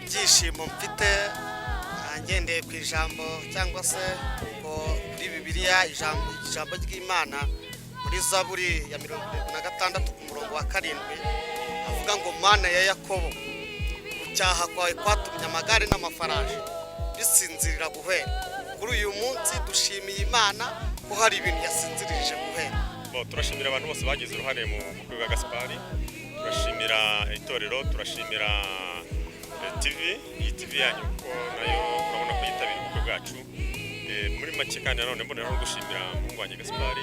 ibyishimo mfite ngendeye ku ijambo cyangwa se kuri Bibiliya ijambo ry'Imana muri Zaburi ya 76 ku murongo wa 7 avuga ngo Mana ya Yakobo ucyaha kwawe kwatumye amagare n'amafarashi bisinzirira guhera. Kuri uyu munsi dushimiye Imana ko hari ibintu yasinzirije guhera. Turashimira abantu bose bagize uruhare mu bukwe bwa Gaspard, turashimira itorero, turashimira TV yanyu ko nayo urabona ko yitabira ubukwe bwacu. Muri make kandi nanone mbonera no gushimira umuhungu wanjye Gaspard.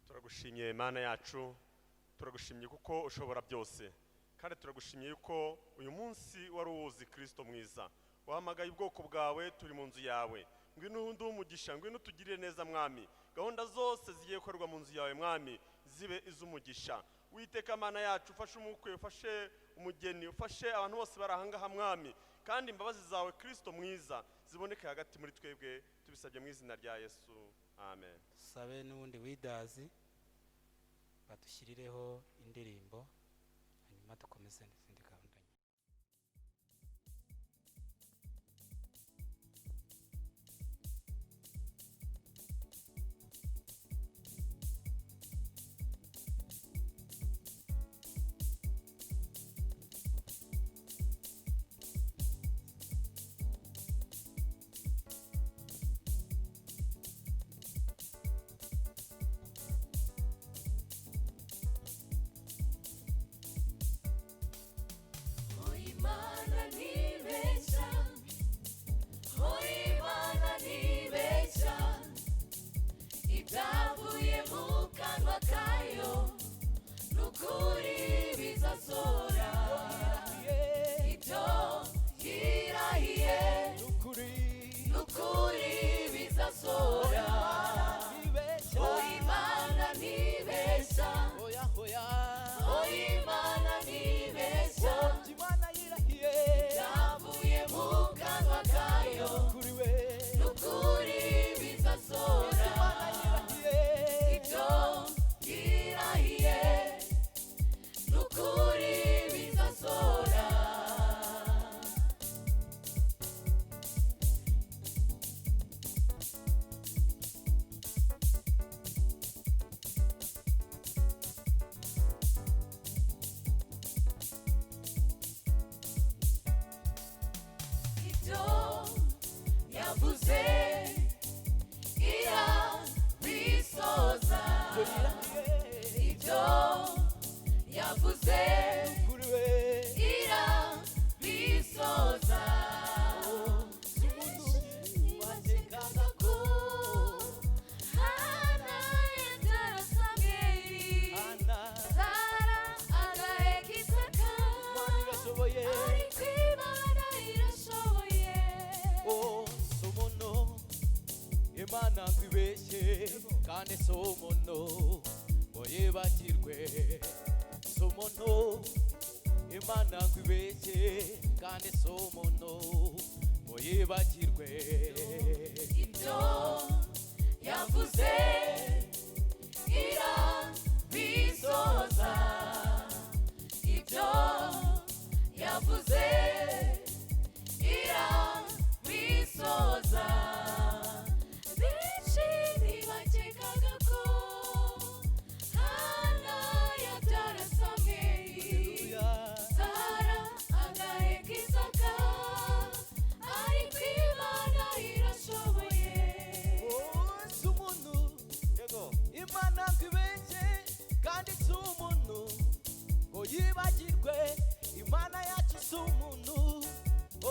Turagushimiye Mana yacu, turagushimiye kuko ushobora byose, kandi turagushimiye yuko uyu munsi wari uwuzi Kristo mwiza, wahamagaye ubwoko bwawe turi mu nzu yawe. Ngwino undi umugisha, ngwino tugirire neza Mwami, gahunda zose zigiye gukorwa mu nzu yawe Mwami zibe iz'umugisha. Witeka Mana yacu, ufashe umukwe, ufashe umugeni, ufashe abantu bose barahangaha Mwami, kandi imbabazi zawe Kristo mwiza ziboneke hagati muri twebwe, tubisabye mu izina rya Yesu, amen. Sabe n'ubundi widazi badushyirireho indirimbo hanyuma dukomeze n'izindi gahunda. imana ngwibeshye kandi somono oyibagirwe somono imana ngwibeshye kandi somono oyibagirwe ibyo yavuze irabisohoza ibyo yavuze irabisohoza benshi ntibakekaga ko hana yabyara samweli sara agaheka isaka ariko imana irashoboye si umuntu imana ngwibeshye kandi si umuntu ngo yibagirwe imana yacu si umuntu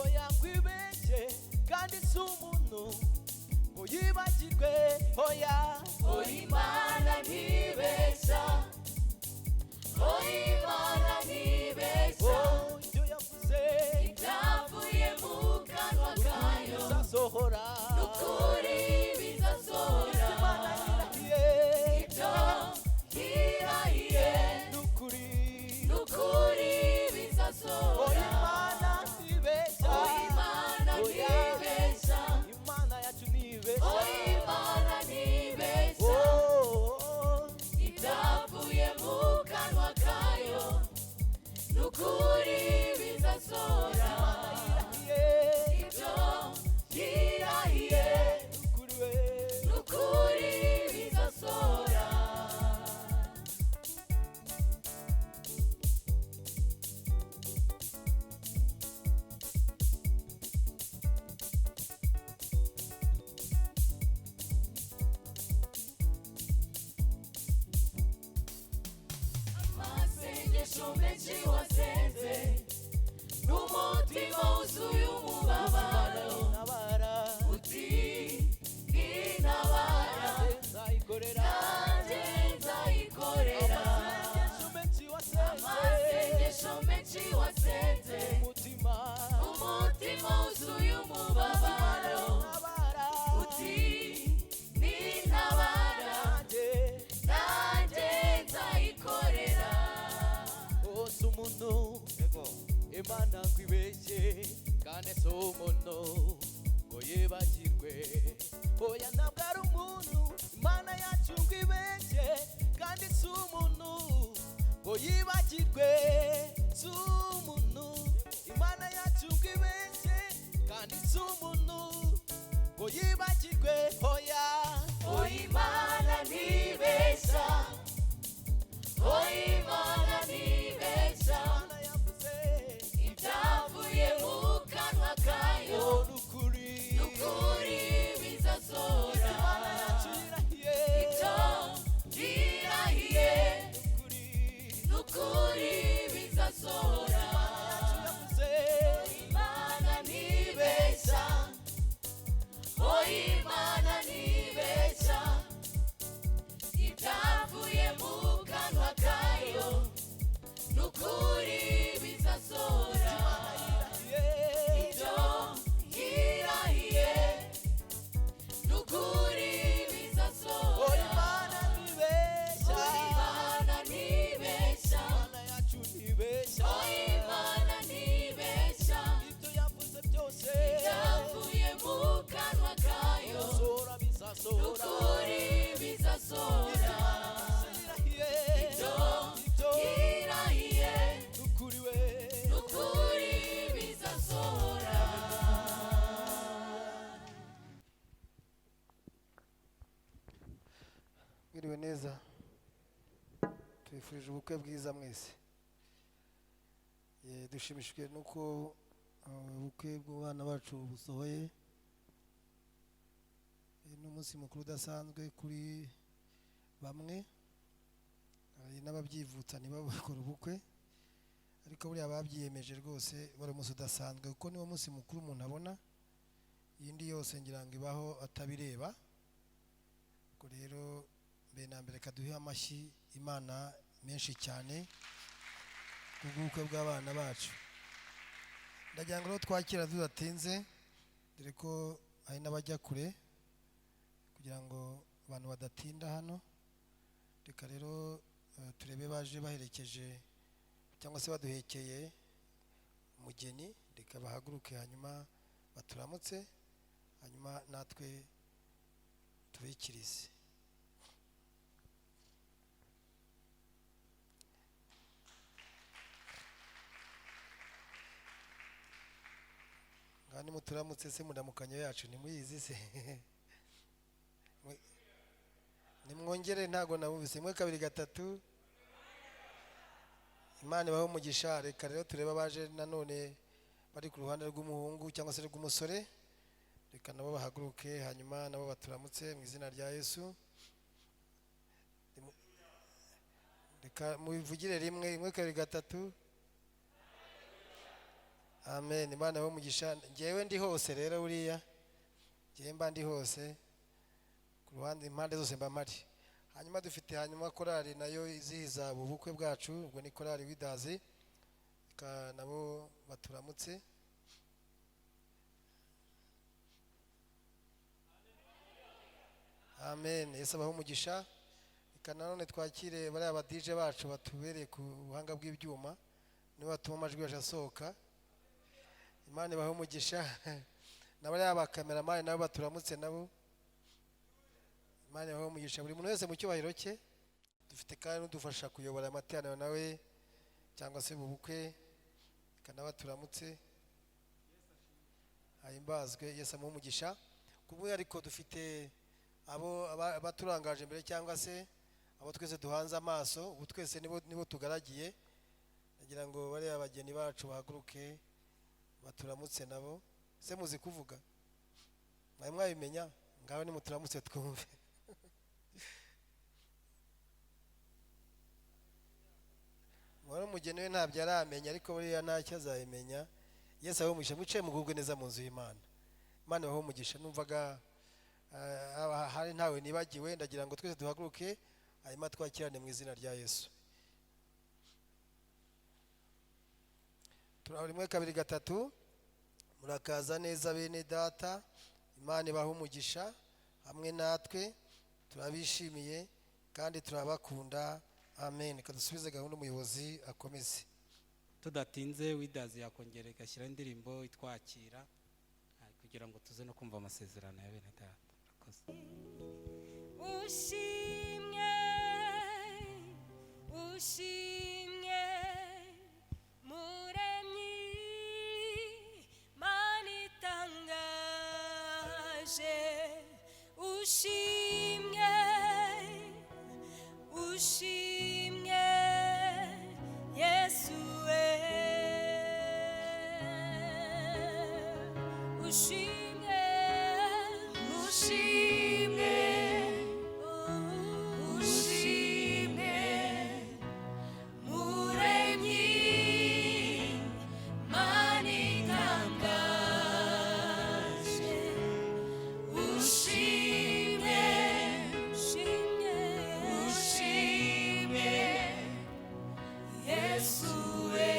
oya ngwibeshye kandi si umuntu ngo yibagirwe oya Imana ntibeshya Imana ntibeshya ibyo yavuze ibyavuye mu kanwa kayo bizasohora n'ukuri bizasohora imana yirahiye ibyo yirahiye n'ukuri n'ukuri bizasohora imana ntibeshya Imana ntibeshya imana yacu ntibeshya Imana ntibeshya ibyavuye mu kanwa kayo n'ukuri bizasohora ibyo yirahiye n'ukuri bizasohora amasengesho menshi wasenze n'umutima wuzuye umubabaro uti ntabara nanjye nzayikorera amasengesho menshi wasenze umutima wuzuye umubabaro uti ntabara nanjye nzayikorera si umuntu imana ngwibeshye kandi si umuntu ngo yibagirwe oya ntabwo ari umuntu imana yacu ngwibeshye kandi si umuntu ngo yibagirwe si umuntu imana yacu ngwibeshye kandi si umuntu ngo yibagirwe oya Imana ntibeshya Imana ntibeshya imana yavuze ibyavuye mu kanwa kayo n'ukuri n'ukuri bizasohora imana yacu yirahiye ibyo yirahiye n'ukuri n'ukuri bizasohora yavuze Imana ntibeshya Imana ntibeshya ibyavuye mu kanwa kayo n'ukuri bizasohora ibyo yirahiye n'ukuri bizasohora imana ntibeshya Imana ntibeshya imana yacu ntibeshya Imana ntibeshya ibyo yavuze byose ibyavuye mu kanwa kayo bizasohora bizasohora n'ukuri bizasohora yirahiye ibyo yirahiye n'ukuri we n'ukuri bizasohora mwiriwe neza tubifurije ubukwe bwiza mwese dushimishijwe nuko ubukwe bw'abana bacu busohoye ni umunsi mukuru udasanzwe kuri bamwe hari n'ababyivutsa nibo bakora ubukwe ariko buriya babyiyemeje rwose wari umunsi udasanzwe kuko niwo munsi mukuru umuntu abona iyindi yose ngira ngo ibaho atabireba ubwo rero mbere na mbere kaduhe amashyi imana menshi cyane kubw'ubukwe bw'abana bacu ndagira ngo rero twakira tudatinze dore ko hari n'abajya kure kugira ngo abantu badatinda hano. Reka rero turebe baje baherekeje cyangwa se baduhekeye umugeni, reka bahaguruke hanyuma baturamutse, hanyuma natwe tubikirize. Ngani muturamutse se mudamukanyo yacu nimuyizi se? Nimwongere ntago nabumvise. 1 2 3. Imana ibaho umugisha. Reka rero tureba baje nanone bari ku ruhande rw'umuhungu cyangwa se rw'umusore, reka nabo bahaguruke hanyuma nabo baturamutse mu izina rya Yesu. Reka mubivugire rimwe. 1 2 3. Amen. Imana ibaho umugisha. Ngewe ndi hose rero uriya, ngewe mba ndi hose ku ruhande impande zose mba mpari. Hanyuma dufite hanyuma korali nayo izihiza ubukwe bwacu, ubwo ni korali widazi, reka nabo baturamutse. Amen. Yesu abaho umugisha. Reka nanone twakire bari aba DJ bacu batubereye ku buhanga bw'ibyuma, nibo batuma amajwi yaje asohoka. Imana ibaho umugisha. Nabari aba cameraman nabo baturamutse nabo. Imana ibaho umugisha. Buri muntu wese mu cyubahiro cye. Dufite kandi n'udufasha kuyobora amateraniro nawe cyangwa se mu bukwe, kana baturamutse. Ahimbazwe Yesu amuha umugisha. Kubwo ariko dufite abo baturangaje mbere cyangwa se abo twese duhanze amaso, ubu twese nibo tugaragiye. Nagira ngo bari abageni bacu bahaguruke baturamutse nabo. Se muzi kuvuga? Mwabimenya? Ngaho ni muturamutse twumve. Mwari umugeni we ntabyo aramenya, ariko buriya ntacyo azayimenya. Yesu abaho umugisha. Mwicaye mugubwe neza mu nzu y'Imana. Imana ibaho umugisha. Numvaga hari ntawe nibagiwe. Ndagira ngo twese duhaguruke hanyuma twakirane mu izina rya Yesu. Turaburi 1 2 3. Murakaza neza bene data. Imana ibaho umugisha hamwe natwe. Turabishimiye kandi turabakunda. Amen. Kadusubize gahunda umuyobozi akomeze. Tudatinze widazi yakongera igashyira indirimbo itwakira kugira ngo tuze no kumva amasezerano ya bene data. Ushimye, ushimye, muremyi, Mana itangaje. Ushimye, ushimye, Yesu we. Ushimye, ushimye, ushimye, muremyi, Mana itangaje. Ushimye, ushimye, ushimye, Yesu we.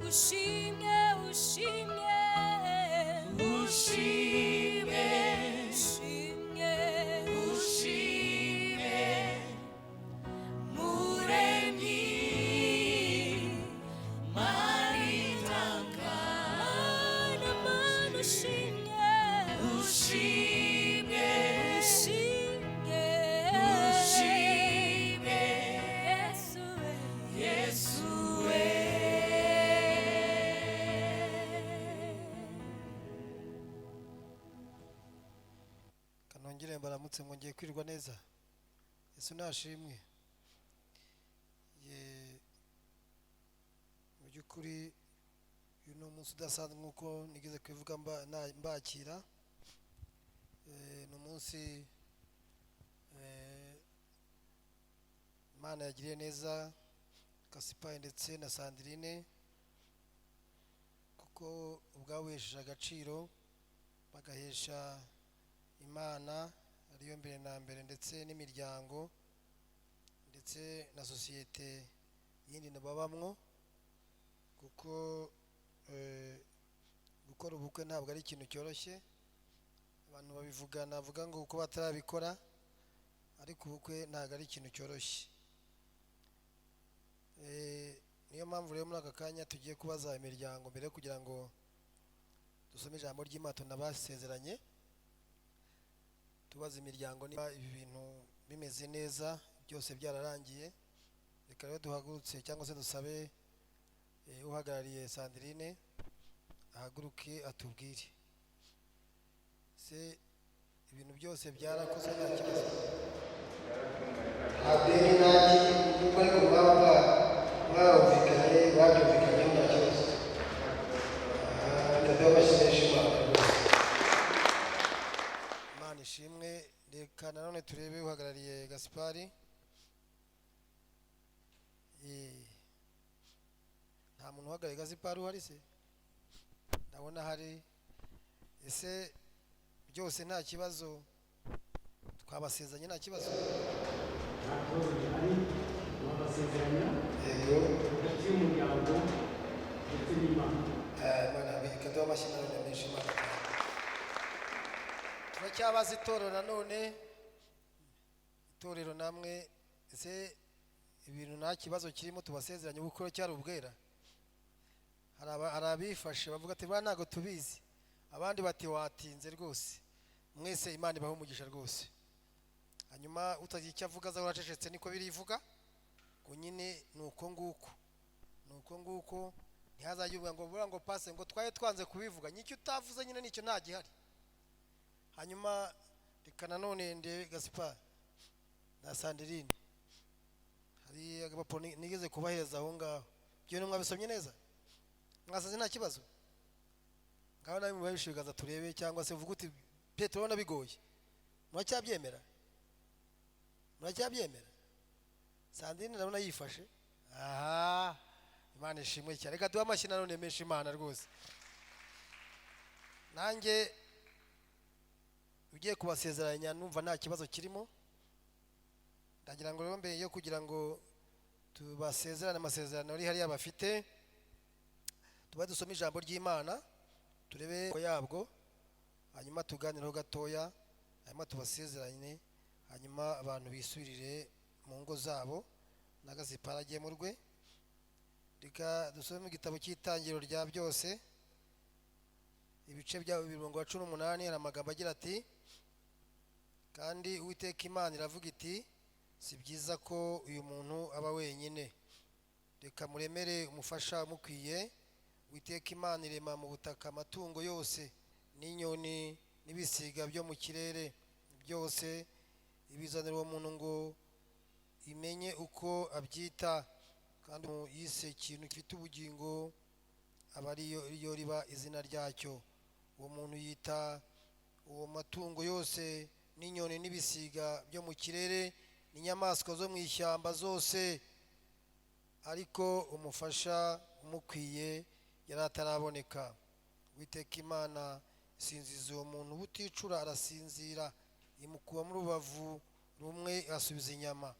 Ushimye, ushimye, ushimye, ushimye, ushimye, muremyi, Mana itangaje. Mana ushimye, ushimye, ushimye, ushimye, Yesu we, Yesu we. Kanongere mbaramutse mwongeye kwirwa neza. Yesu nashimwe. Mu by'ukuri uyu ni umunsi udasanzwe nk'uko nigeze kubivuga mbakira. Ni umunsi Imana yagiriye neza Gaspard ndetse na Sandrine, kuko ubwawesheje agaciro bagahesha Imana ariyo mbere na mbere, ndetse n'imiryango ndetse na sosiyete yindi babamwo, kuko gukora ubukwe ntabwo ari ikintu cyoroshye. abantu babivuga navuga ngo uko batarabikora ariko ubukwe ntabwo ari ikintu cyoroshye. Niyo mpamvu rero muri aka kanya tugiye kubaza imiryango mbere kugira ngo dusome ijambo ry'Imana tunabasezeranye. Tubaza imiryango niba ibi bintu bimeze neza byose byararangiye. Reka rero duhagurutse cyangwa se dusabe uhagarariye Sandrine ahaguruke atubwire se ibintu byose byarakozwe nta kibazo. Abwirije naki kuko ariko mwumvikanye babyumvikanyeho nta kibazo. Ndabashimira Imana ishimwe. Reka nanone turebe uhagarariye GASPARD. Nta muntu uhagarariye GASPARD uhari se? Ndabona hari. Ese byose nta kibazo twabasezeranye nta kibazo? ntabwo bihari babasezeranya Yego. hagati y'umuryango ndetse n'Imana. Imana bikaduha amashyi nanone menshi Imana. Turacyabaza itorero nanone. Itorero namwe ese ibintu nta kibazo kirimo tubasezeranye ubukwe cyari ubwera? Hari abifashe bavuga ati bana ntago tubizi, abandi bati watinze rwose. Mwese Imana ibahe umugisha rwose. Hanyuma utagira icyo avuga aza uracecetse niko birivuga ngo nyine nuko nguko ntihazajye uvuga ngo bura ngo pase ngo twaye twanze kubivuga nicyo utavuze nyine nicyo nta gihari. Hanyuma reka nanone ndebe GASPARD na Sandrine hari agapapo nigeze kubahereza aho ngaho. Byo mwabisomye neza mwasaze nta kibazo? Ngaho nawe mubabishe bigaza turebe cyangwa se uvuga uti Petero urabona bigoye. Muracyabyemera? Sandrine ndabona yifashe. Aha, Imana ishimwe cyane. Reka duhe amashyi nanone menshi Imana rwose. Nanjye ugiye kubasezeranya numva nta kibazo kirimo. Ndagira ngo rero mbere yo kugira ngo tubasezerane amasezerano ari hariya bafite, tuba dusoma ijambo ry'Imana turebe ko yabwo, hanyuma tuganireho gatoya, hanyuma tubasezeranye, hanyuma abantu bisubirire mu ngo zabo n'agasipara agiye mu rwe. Reka dusome mu gitabo cy'itangiriro rya byose ibice bya 18 hari amagambo agira ati kandi Uwiteka Imana iravuga iti si byiza ko uyu muntu aba wenyine, reka muremere umufasha umukwiye. Uwiteka Imana irema mu butaka amatungo yose n'inyoni n'ibisiga byo mu kirere byose, ibizanira uwo muntu ngo imenye uko abyita, kandi yise ikintu gifite ubugingo aba ariyo riba izina ryacyo. Uwo muntu yita uwo matungo yose n'inyoni n'ibisiga byo mu kirere n'inyamaswa zo mu ishyamba zose, ariko umufasha umukwiye yari ataraboneka. Uwiteka Imana isinziza uwo muntu buticura, arasinzira, imukuba mu rubavu rumwe asubiza inyama.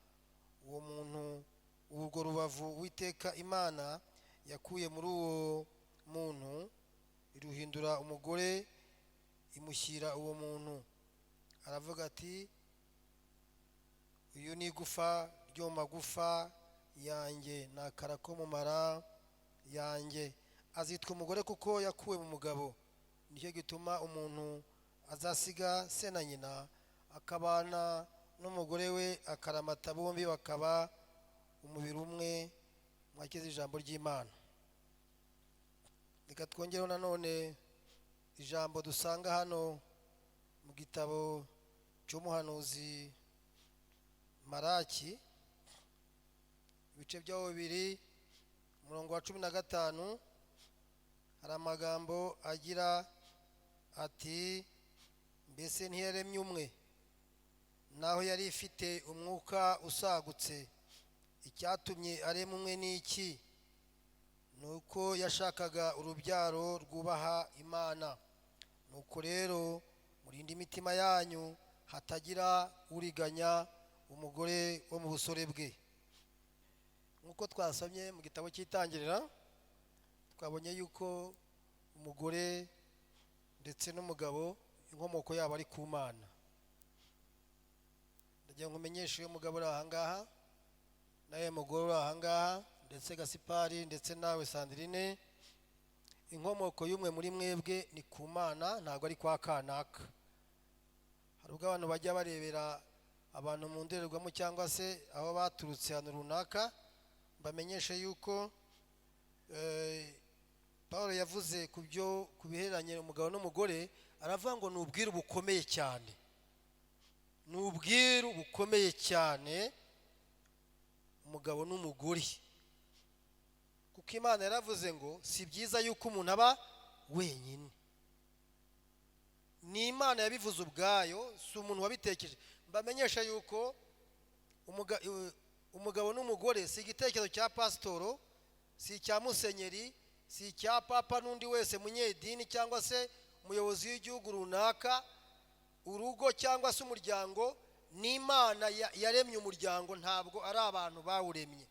Uwo muntu urwo rubavu Uwiteka Imana yakuye muri uwo muntu iruhindura umugore imushyira uwo muntu. Aravuga ati uyu ni igufa ryo mu magufa yanjye, ni akara ko mu mara yanjye. Azitwa umugore kuko yakuwe mu mugabo. Nicyo gituma umuntu azasiga se na nyina akabana n'umugore we akaramata, bombi bakaba umubiri umwe. Mwakize ijambo ry'Imana. Reka twongereho nanone ijambo dusanga hano mu gitabo cy'umuhanuzi Maraki ibice byaho 2 umurongo wa 15 hari amagambo agira ati mbese ntiyaremye umwe naho yari ifite umwuka usagutse, icyatumye arema umwe n'iki? Nuko yashakaga urubyaro rwubaha Imana. Nuko rero murinde imitima yanyu hatagira uriganya umugore wo mu busore bwe. Nkuko twasomye mu gitabo cy'itangirira twabonye yuko umugore ndetse n'umugabo inkomoko yabo ari ku Mana. Ndagira ngo umenyeshe uyu mugabo uri ahangaha nawe mugore uri ahangaha ndetse Gasipari ndetse nawe Sandrine, inkomoko y'umwe muri mwebwe ni ku Mana, ntabwo ari kwa kanaka. Hari ubwo abantu bajya barebera abantu mu ndorerwamo cyangwa se aho baturutse hano runaka. Mbamenyeshe yuko Paul yavuze ku bihereranye umugabo n'umugore, aravuga ngo ni ubwiru bukomeye cyane, ni ubwiru bukomeye cyane umugabo n'umugore, kuko Imana yaravuze ngo si byiza yuko umuntu aba wenyine. Ni Imana yabivuze ubwayo, si umuntu wabitekereje. Mbamenyesha yuko umugabo n'umugore si igitekerezo cya pasitoro, si icya musenyeri, si icya papa n'undi wese munyedini cyangwa se umuyobozi w'igihugu runaka. Urugo cyangwa se umuryango ni Imana yaremye umuryango, ntabwo ari abantu bawuremye.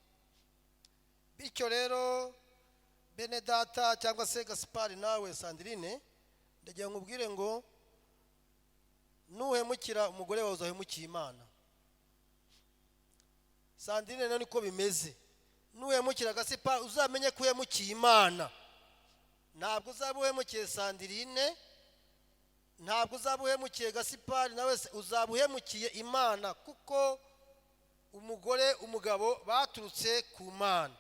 Bityo rero bene data cyangwa se Gaspard nawe Sandrine, ndagira ngo ubwire ngo nuhemukira umugore wawe uzahemukiye Imana. Sandrine none niko bimeze, nuhemukira Gaspard uzamenye ko uhemukiye Imana. Ntabwo uzaba uhemukiye Sandrine, ntabwo uzaba uhemukiye Gaspard, nawe uzaba uhemukiye Imana, kuko umugore umugabo baturutse ku Mana.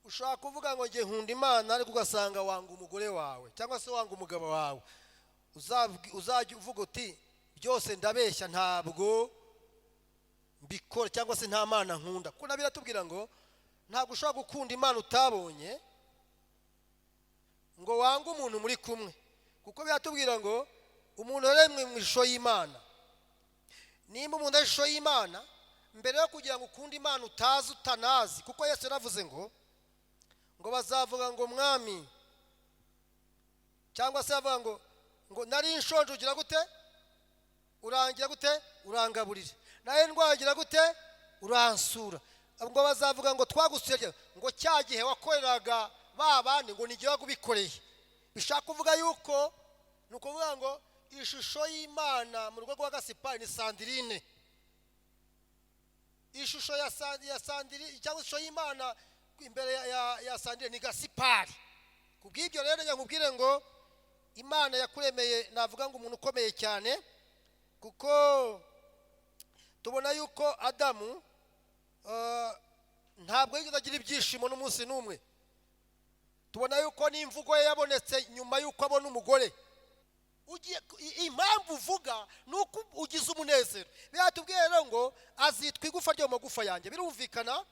Ushaka kuvuga ngo nge nkunda Imana ariko ugasanga wanga umugore wawe cyangwa se wanga umugabo wawe, uzajya uvuga uti byose ndabeshya, ntabwo mbikora cyangwa se nta Mana nkunda. Kuko biratubwira ngo ntabwo ushobora gukunda Imana utabonye ngo wange umuntu muri kumwe, kuko biratubwira ngo umuntu yaremwe mu ishusho y'Imana. Nimba umuntu ari ishusho y'Imana, mbere yo kugira ngo ukunde Imana utazi utanazi, kuko Yesu yaravuze ngo bazavuga ngo mwami, cyangwa se bavuga ngo nari nshonje ugira gute, urangira gute, urangaburira, naye ndwaye ugira gute, uransura. Ngo bazavuga ngo twagusuye, ngo cya gihe wakoreraga babandi ngo nigiye kubikoreye. Bishaka kuvuga yuko ni ukuvuga ngo ishusho y'Imana mu rugo rwa Gaspard ni Sandrine. Ishusho ya Sandrine cyangwa ishusho y'Imana imbere ya Sandrine ni Gaspard. Kubw'ibyo rero nkubwire ngo Imana yakuremeye, navuga ngo umuntu ukomeye cyane, kuko tubona yuko Adamu ntabwo yigeze agira ibyishimo n'umunsi n'umwe. Tubona yuko n'imvugo ye yabonetse nyuma yuko abona umugore. Impamvu uvuga ni uko ugize umunezero. Biratubwiye rero ngo azitwa igufa ryo mu magufa yanjye, birumvikana.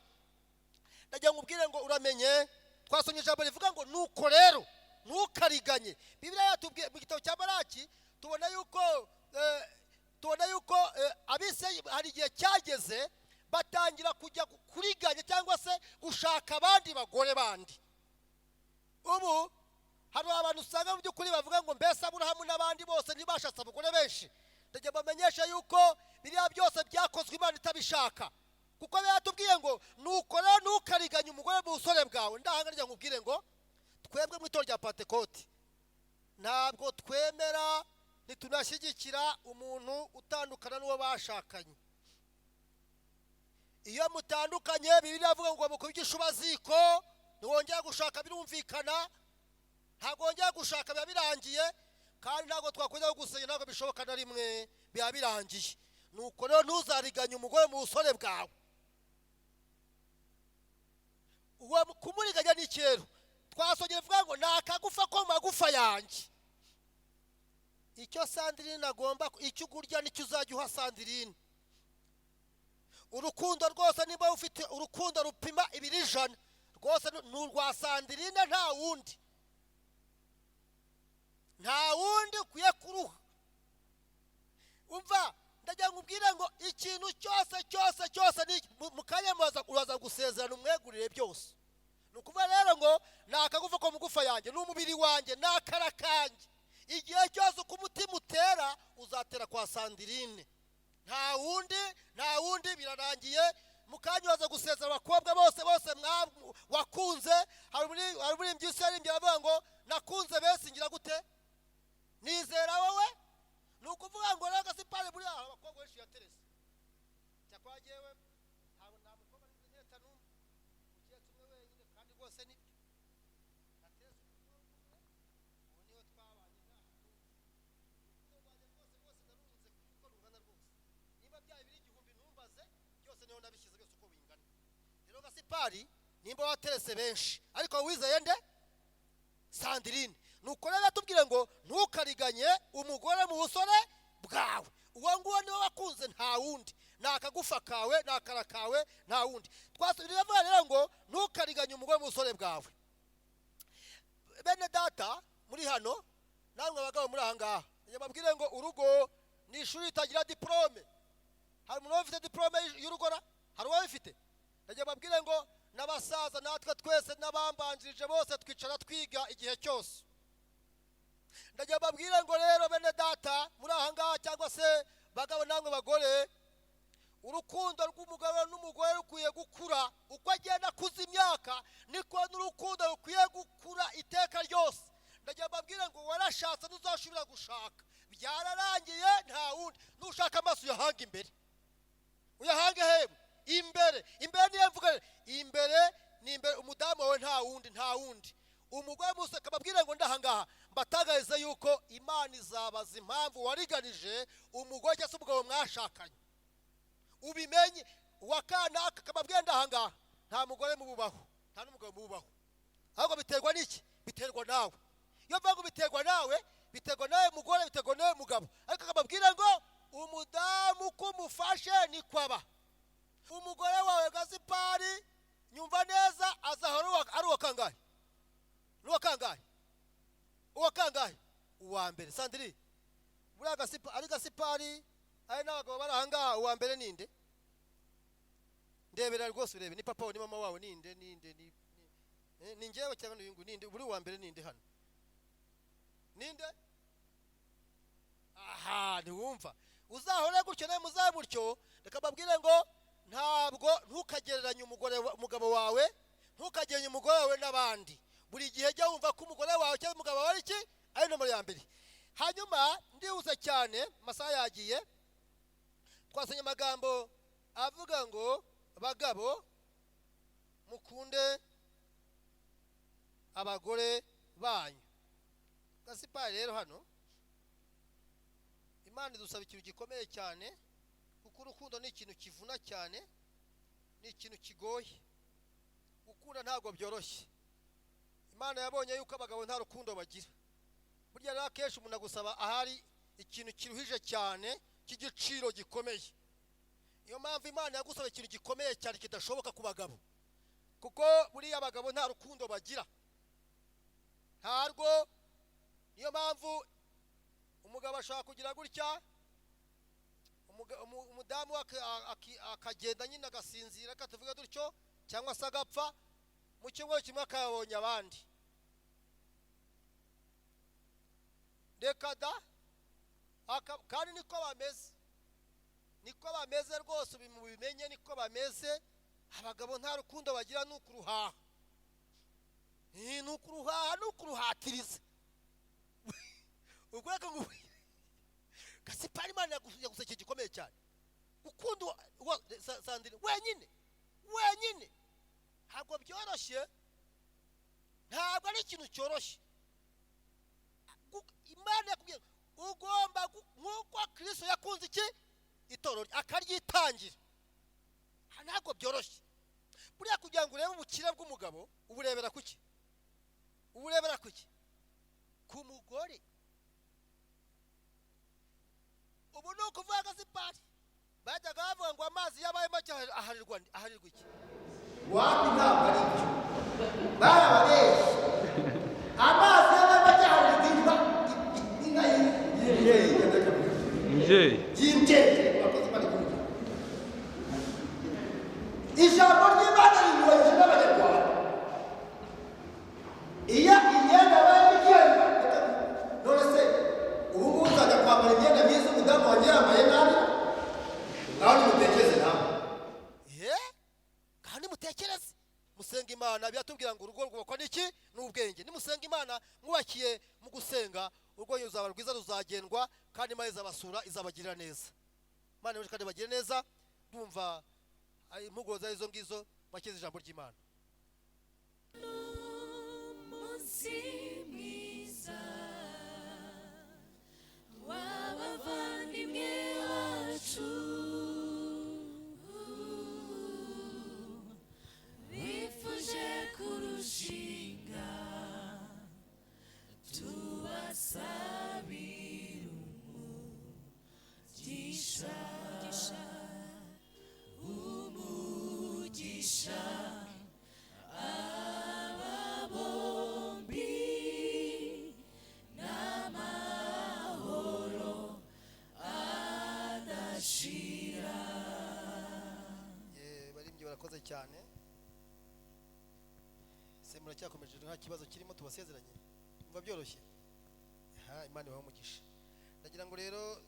Ndagira ngo ubwire ngo uramenye, twasomye ijambo rivuga ngo nuko rero ntukariganye. Bibiliya yatubwiye mu gitabo cya Baraki, tubona yuko abisirayeli hari igihe cyageze batangira kujya kuriganya cyangwa se gushaka abandi bagore bandi. Ubu hari abantu usanga mu by'ukuri bavuga ngo mbese Aburahamu n'abandi bose ntibashatse abagore benshi. Ndagira bamenyesha yuko biriya byose byakozwe Imana itabishaka, kuko biratubwiye ngo nuko rero ntukariganye umugore mu busore bwawe. Ndahanga ndagira nkubwire ngo twebwe mu itorero rya Pentekote ntabwo twemera nitunashyigikira umuntu utandukana n'uwo bashakanye. Iyo mutandukanye, Bibiliya ivuga ngo mukubye ubaziko, ntiwongera gushaka, birumvikana. Ntabwo wongera gushaka biba birangiye, kandi ntabwo twakongera gusenya, ntabwo bishoboka na rimwe, biba birangiye. Nuko rero ntuzariganye umugore mu busore bwawe. Kumuriganya ni ikintu twasongera vuga ngo ni akagufa ko mu magufa yanjye. Icyo Sandrine agomba, icyo urya nicyo uzajya uha Sandrine. Urukundo rwose, niba ufite urukundo rupima 100 rwose ni urwa Sandrine, nta wundi ukwiye kuruha. Umva, ndagira ngo ubwire ngo ikintu cyose ni mukanya uraza gusezerana umwegurire byose. Ni ukuvuga rero ngo ni akagufa ko mu gufa yanjye, ni umubiri wanjye, ni akara kanjye. Igihe cyose uko umutima utera uzatera kwa Sandrine, nta wundi, birarangiye. Mukanya uraza gusezera abakobwa bose wakunze. Hari muri byose yarimbye avuga ngo nakunze bese ngira gute, nizera wowe ni ukuvuga ngo rero gasipari buriya abakobwa benshi yaterese cyakora jyewe nta mukobwa neza n'umwe ugiye tumwe wenyine kandi rwose nibyo naterese umukobwa umwe ubu niwe twabanye urukundo rwanjye rwose narunze kuko rungana rwose niba byaye biri igihumbi ntumbaze byose niho nabishyize byose uko bingana rero gasipari nimba waterese benshi ariko wizeye nde Sandrine nuko rero tubwire ngo ntukariganye umugore mu busore bwawe uwo nguwo niwe wakunze nta wundi nakagufa kawe nakara kawe nta wundi twasubira vuga rero ngo ntukariganye umugore mu busore bwawe bene data muri hano namwe abagabo muri ahangaha yababwire ngo urugo ni ishuri ritagira diplome hari umuntu ufite diplome y'urugora hari uwo bifite yababwire ngo n'abasaza natwe twese n'abambanjirije bose twicara twiga igihe cyose ndagira babwire ngo rero bene data muri ahangaha cyangwa se bagabo namwe bagore urukundo rw'umugabo n'umugore rukwiye gukura uko agenda akuza imyaka niko n'urukundo rukwiye gukura iteka ryose ndagira babwire ngo warashatse ntuzashobora gushaka byararangiye nta wundi nushaka amaso uyahanga imbere uyahange hemwe imbere niyo mvuga imbere ni imbere umudamu wawe nta wundi umugore musa kababwire ngo ndahangaha mbatagarize yuko Imana izabaza impamvu wariganije umugore cyangwa se umugabo mwashakanye ubimenye wakanaka kababwire ndahangaha nta mugore mububaho nta n'umugabo mububaho ahubwo biterwa n'iki biterwa nawe iyo mvuga ngo biterwa nawe mugore biterwa nawe mugabo ariko kababwire ngo umudamu kumufashe ni kwaba umugore wawe gasipari nyumva neza azahora ari uwakangahe uwakangahe uwa mbere Sandrine buriya ari gasipari ari n'abagabo bari ahangaha uwa mbere ninde ndebera rwose urebe ni papa wawe ni mama wawe ninde ni njyewe cyangwa n'uyungu ninde buri uwa mbere ninde hano ninde aha ntiwumva uzahore gutyo nawe muzabe mutyo reka babwire ngo ntabwo ntukagereranye umugabo wawe ntukagereranye umugore wawe n'abandi buri gihe jya wumva ko umugore wawe cyangwa umugabo wawe ari iki ari nomero ya mbere hanyuma ndihuze cyane amasaha yagiye twasanye amagambo avuga ngo bagabo mukunde abagore banyu gasipari rero hano Imana idusaba ikintu gikomeye cyane kuko urukundo ni ikintu kivuna cyane ni ikintu kigoye gukunda ntabwo byoroshye Imana yabonye yuko abagabo nta rukundo bagira burya rero akenshi umuntu agusaba ahari ikintu kiruhije cyane cy'igiciro gikomeye niyo mpamvu Imana yagusaba ikintu gikomeye cyane kidashoboka ku bagabo kuko buriya abagabo nta rukundo bagira ntarwo niyo mpamvu umugabo ashaka kugira gutya umudamu akagenda nyine agasinzira akatuvuga dutyo cyangwa se agapfa mu cyumweru kimwe akabonye abandi reka da kandi niko bameze rwose mubimenye niko bameze abagabo nta rukundo bagira nukuruhaha nukuruhatiriza ubweka ngo gasipari Imana yaguze ikintu gikomeye cyane ukunda Sandrine wenyine ntabwo byoroshye ntabwo ari ikintu cyoroshye Imana yakubwiye ugomba nk'uko Kristo yakunze iki itorero akaryitangira ntabwo byoroshye buriya kugira ngo urebe ubukire bw'umugabo uburebera kuki ku mugore ubu ni ukuvuga gasipari bajyaga bavuga ngo amazi yabaye make aharirwa iki wapi ntabwo ari byo barababeshye amazi yabaye make aharirwa inka y'imbyeye bakoze bari kurya ijambo ry'Imana rinyuranyije n'abanyarwanda iyo imyenda yabaye mikeya none se ubu ngubu uzajya kwambara imyenda myiza umudamu wanjye yambaye nabi nawe nimutekereze nawe kandi mutekereze musenga Imana byatubwira ngo urugo rwubakwa n'iki n'ubwenge nimusenga Imana mwubakiye mu gusenga urwo ruzaba rwiza ruzagendwa kandi Imana izabasura izabagirira neza. Imana kandi bagire neza. Ndumva impuguro za izo ngizo bakize ijambo ry'Imana. umunsi mwiza w'abavandimwe bacu bifuje kurushinga tubasabira umugisha umugisha aba bombi n'amahoro adashira. Barimbye barakoze cyane. Se muracyakomeje nta kibazo kirimo tubasezeranye. Umva byoroshye. Imana ibahe umugisha. Ndagira ngo rero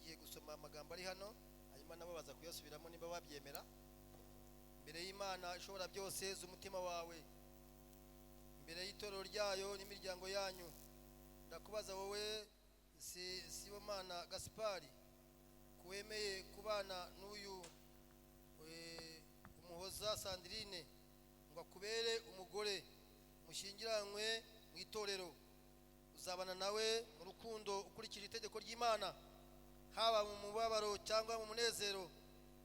giye gusoma amagambo ari hano hanyuma nabo baza kuyasubiramo niba babyemera. Mbere y'Imana ishobora byose z'umutima wawe, mbere y'itorero ryayo n'imiryango yanyu, ndakubaza wowe Sibomana Gaspard kuwemeye kubana n'uyu Umuhoza Sandrine ngo akubere umugore mushyingiranywe mu itorero, uzabana nawe mu rukundo ukurikije itegeko ry'Imana, haba mu mubabaro cyangwa mu munezero,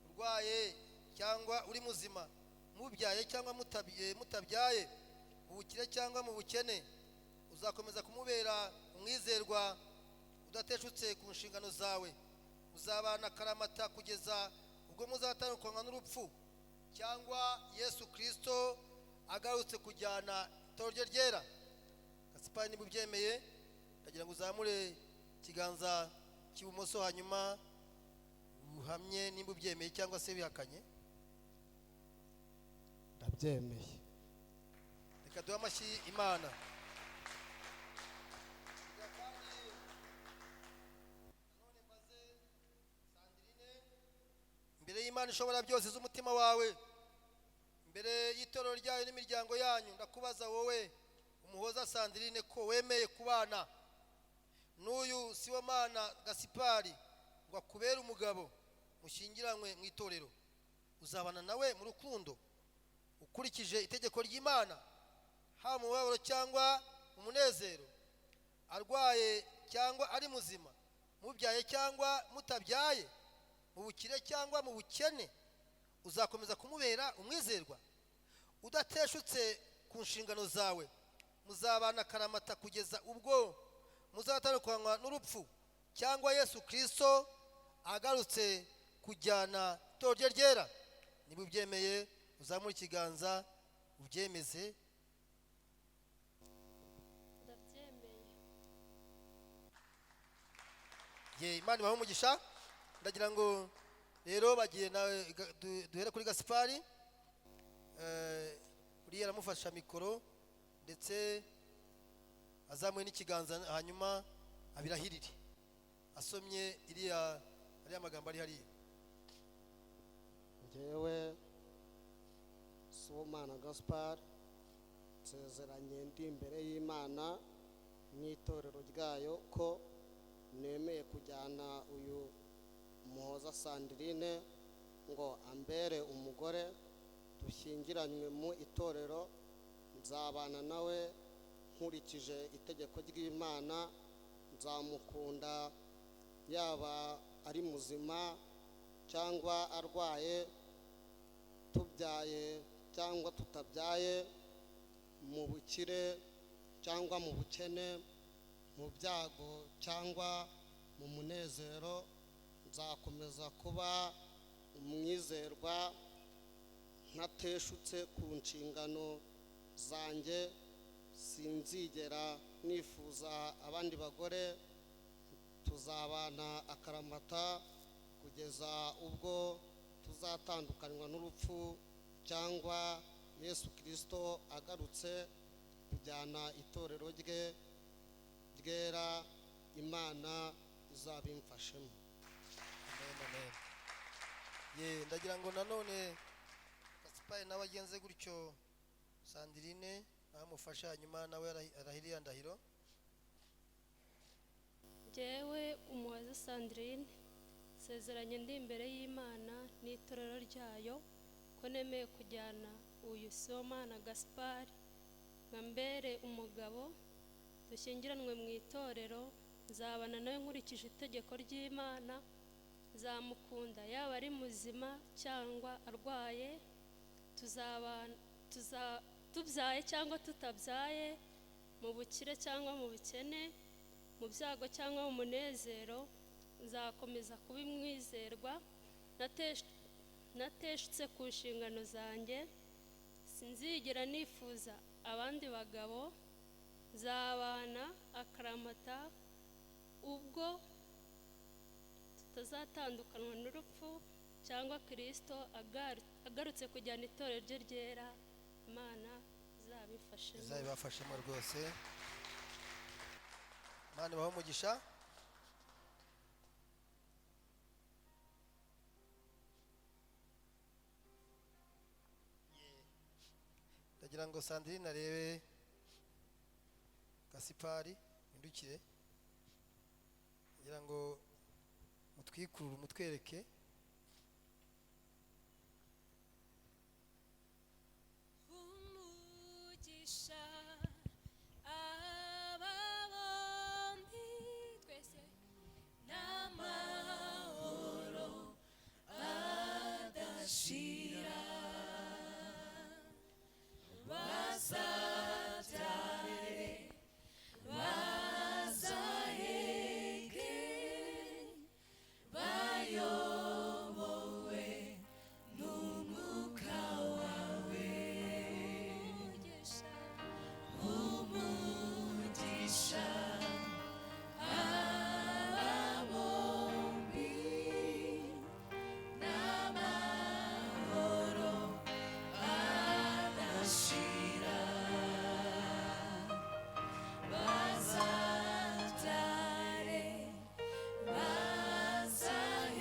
urwaye cyangwa uri muzima, mubyaye cyangwa mutabyaye, mu bukire cyangwa mu bukene, uzakomeza kumubera umwizerwa udateshutse ku nshingano zawe, uzabana akaramata kugeza ubwo muzatandukanywa n'urupfu cyangwa Yesu Kristo agarutse kujyana itorero rye ryera. Gaspard niba ubyemeye ndagira ngo uzamure ikiganza cy'ibumoso hanyuma uhamye nimba ubyemeye cyangwa se bihakanye. Ndabyemeye. Reka duhe amashyi Imana. Imbere y'Imana ishobora byose z'umutima wawe, imbere y'itorero ryayo n'imiryango yanyu, ndakubaza wowe Umuhoza Sandrine ko wemeye kubana n'uyu Sibomana Gaspard ngo akubere umugabo mushyingiranywe mu itorero, uzabana nawe mu rukundo ukurikije itegeko ry'Imana, haba mu mubabaro cyangwa mu munezero, arwaye cyangwa ari muzima, mubyaye cyangwa mutabyaye, mu bukire cyangwa mu bukene, uzakomeza kumubera umwizerwa udateshutse ku nshingano zawe, muzabana akaramata kugeza ubwo muzatandukanywa n'urupfu cyangwa Yesu Kristo agarutse kujyana itorero rye ryera. Niba ubyemeye uzamure ikiganza ubyemeze. Ndabyemeye. Imana ibahe umugisha. Ndagira ngo rero bagiye nawe duhere kuri Gaspard. Uriya aramufasha mikoro ndetse azamuye n'ikiganza hanyuma abirahirire asomye ariya magambo ari hariya. Njyewe Sibomana Gaspard nsezeranye ndi imbere y'Imana n'itorero ryayo ko nemeye kujyana uyu Umuhoza Sandrine ngo ambere umugore, dushyingiranywe mu itorero, nzabana nawe nkurikije itegeko ry'Imana, nzamukunda yaba ari muzima cyangwa arwaye, tubyaye cyangwa tutabyaye, mu bukire cyangwa mu bukene, mu byago cyangwa mu munezero, nzakomeza kuba umwizerwa ntateshutse ku nshingano zanjye, sinzigera nifuza abandi bagore, tuzabana akaramata kugeza ubwo tuzatandukanywa n'urupfu cyangwa Yesu Kristo agarutse kujyana itorero rye ryera. Imana izabimfashemo. Amen. Ndagira ngo nanone Gaspard nawe agenze gutyo Sandrine amufasha hanyuma nawe arahiriye ndahiro. Jyewe umuhoza Sandrine nsezeranye ndi imbere y'Imana n'itorero ryayo ko nemeye kujyana uyu Sibomana Gaspard nkambere umugabo dushyingiranwe mu itorero, nzabana nawe nkurikije itegeko ry'Imana, nzamukunda yaba ari muzima cyangwa arwaye, tubyaye cyangwa tutabyaye, mu bukire cyangwa mu bukene, mu byago cyangwa mu munezero, nzakomeza kuba umwizerwa nateshutse ku nshingano zanjye, sinzigera nifuza abandi bagabo, nzabana akaramata ubwo tutazatandukanywa n'urupfu cyangwa Kristo agarutse kujyana itorero rye ryera. Imana izabibafashemo rwose. Imana ibahe umugisha. ndagira ngo Sandrine arebe Gaspard indukire, ndagira ngo mutwikurure mutwereke. umugisha aba bombi twese n'amahoro adashira, bazabyare bazaheke bayobowe n'umwuka wawe. umugisha aba bombi n'amahoro adashira, bazabyare bazaheke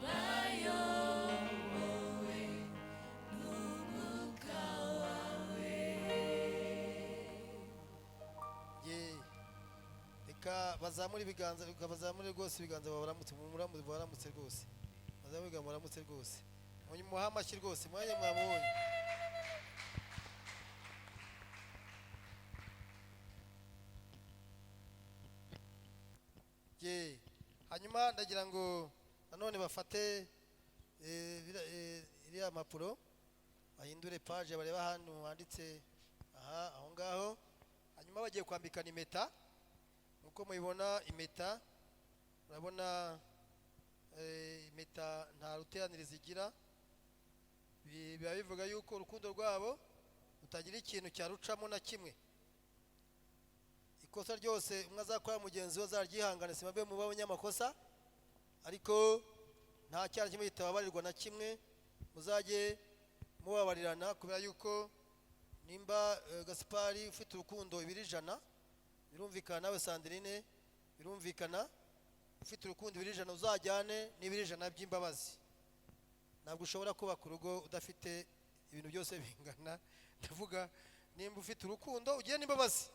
bayobowe n'umwuka wawe. Reka bazamure ibiganza, bazamure rwose ibiganza babaramutse, babaramutse rwose, bazamure ibiganza babaramutse rwose, muha amashyi rwose, mwanya mwamubonye. Hanyuma ndagira ngo nanone bafate iriya mpapuro bahindure page bareba ahantu handitse aho ngaho, hanyuma bagiye kwambikana impeta. Uko mubibona impeta, urabona impeta nta ruteranirizo igira, biba bivuga yuko urukundo rwabo rutagira ikintu cyarucamo na kimwe. Ikosa ryose umwe azakora mugenzi we azaryihangane, simbabe mu b'abanyamakosa, ariko nta cyaha kimwe kitababarirwa na kimwe, muzajye mubabarirana, kubera yuko nimba Gaspard ufite urukundo 100, birumvikana nawe Sandrine birumvikana ufite urukundo 100 uzajyane n'100 by'imbabazi. Ntabwo ushobora kubaka urugo udafite ibintu byose bingana. Ndavuga nimba ufite urukundo ugiye n'imbabazi,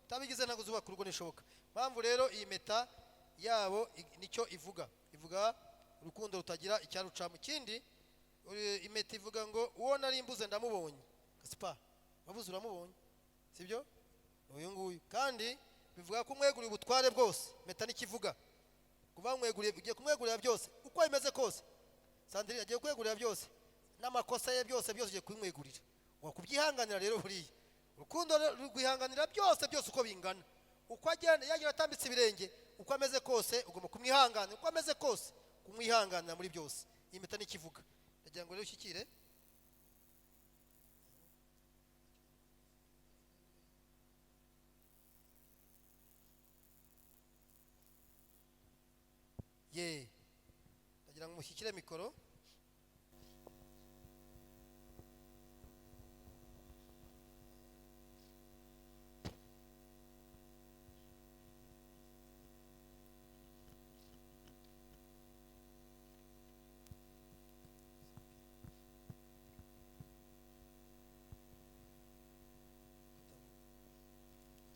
tabigize ntabwo uzubaka urugo nishoboka. Mpamvu rero iyi meta yabo nicyo ivuga urukundo rutagira icyaruca mu kindi. Imeta ivuga ngo uwo nari mbuze ndamubonye. Gaspard wabuze uramubonye, sibyo? Uyu nguyu kandi bivuga ko umweguriye ubutware bwose. Meta nikivuga kuva umweguriye, ugiye kumwegurira byose uko bimeze kose. Sandrine agiye kwegurira byose n'amakosa ye byose ugiye kumwegurira. Wakubyihanganira rero buriya urukundo rwihanganira byose uko bingana, uko yagira atambitse ibirenge, uko ameze kose ugomba kumwihanganira, uko ameze kose kumwihanganira muri byose. Iyi meta nikivuga, ndagira ngo rero ushyikire. ndagira ngo mushyikire mikoro.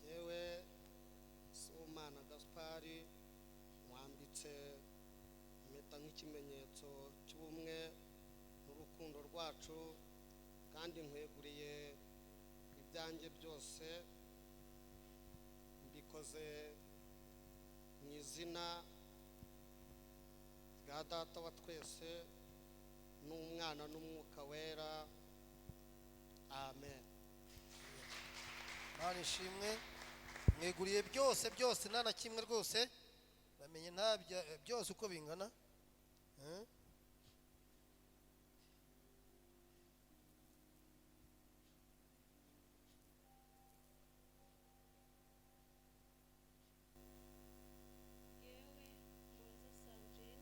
yewe nambitse impeta nk'ikimenyetso cy'ubumwe n'urukundo rwacu kandi nkweguriye ibyanjye byose mbikoze mu izina rya data wa twese n'umwana n'umwuka wera amen. Mana ishimwe mweguriye byose byose nta na kimwe rwose bamenye nta byose uko bingana yewe Bwiza Sandrine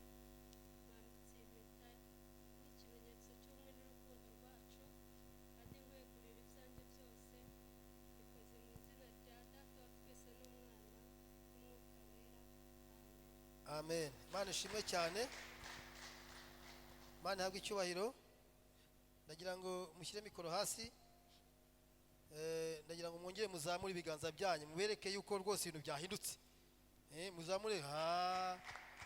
mwambitse impeta n'ikimenyetso cy'ubumwe n'urukundo rwacu kandi nkwegurira ibyanjye byose bikoze mu izina rya data wa twese n'umwana n'umwuka wera amen. Mana ishimwe cyane, Mana ihabwe icyubahiro. Ndagira ngo mushyire mikoro hasi, ndagira ngo mwongere muzamure ibiganza byanyu mubereke yuko rwose ibintu byahindutse. Muzamure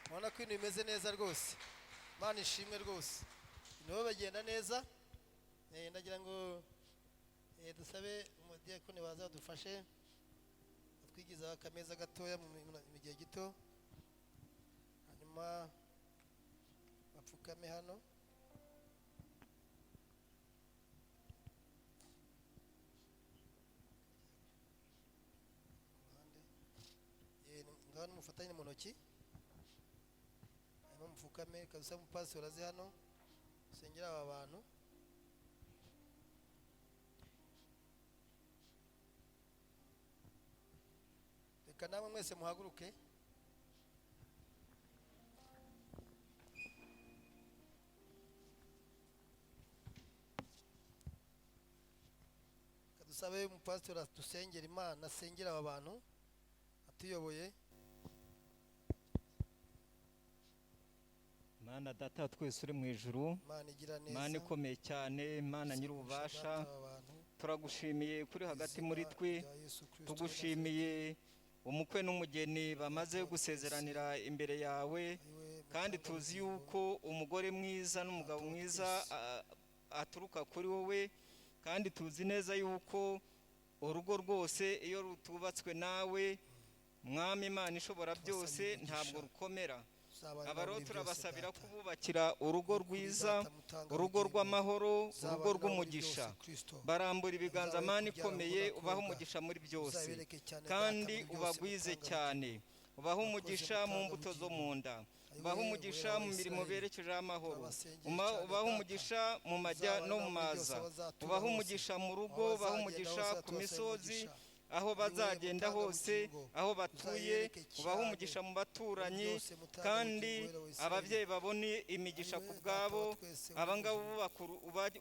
mubona ko ibintu bimeze neza rwose. Mana ishimwe rwose, nibo bagenda neza. Ndagira ngo dusabe umudiyakoni waza adufashe atwigiza akameza gatoya mu gihe gito, hanyuma bapfukame hano. Ngaho mufatanye mu ntoki, hanyuma mupfukame. Kabisa umupasiteri aze hano usengera aba bantu. Reka namwe mwese muhaguruke. Kadusabe umupasiteri dusengera Imana, asengera aba bantu atuyoboye. Mana data twese uri mu ijuru, Mana ikomeye cyane, Mana nyir'ububasha, turagushimiye kuri hagati muri twe, tugushimiye umukwe n'umugeni bamaze gusezeranira imbere yawe, kandi tuzi yuko umugore mwiza n'umugabo mwiza aturuka kuri wowe, kandi tuzi neza yuko urugo rwose iyo rutubatswe nawe Mwami Imana ishobora byose ntabwo rukomera. Abaro turabasabira kububakira urugo rwiza, urugo rw'amahoro, urugo rw'umugisha. Barambura ibiganza Mana ikomeye, ubaho umugisha muri byose, kandi ubagwize cyane. Ubaho umugisha mu mbuto zo mu nda, ubaho umugisha mu mirimo berekejeho amahoro, ubaho umugisha mu majya no mu maza, ubaho umugisha mu rugo, ubaho umugisha ku misozi aho bazagenda hose, aho batuye, ubaho umugisha mu baturanyi, kandi ababyeyi babone imigisha ku bwabo. Abangaba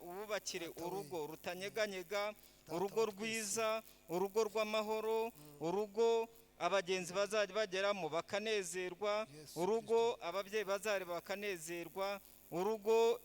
ububakire urugo rutanyeganyega, urugo rwiza, urugo rw'amahoro, urugo abagenzi bazajya bageramo bakanezerwa, urugo ababyeyi bazareba bakanezerwa, urugo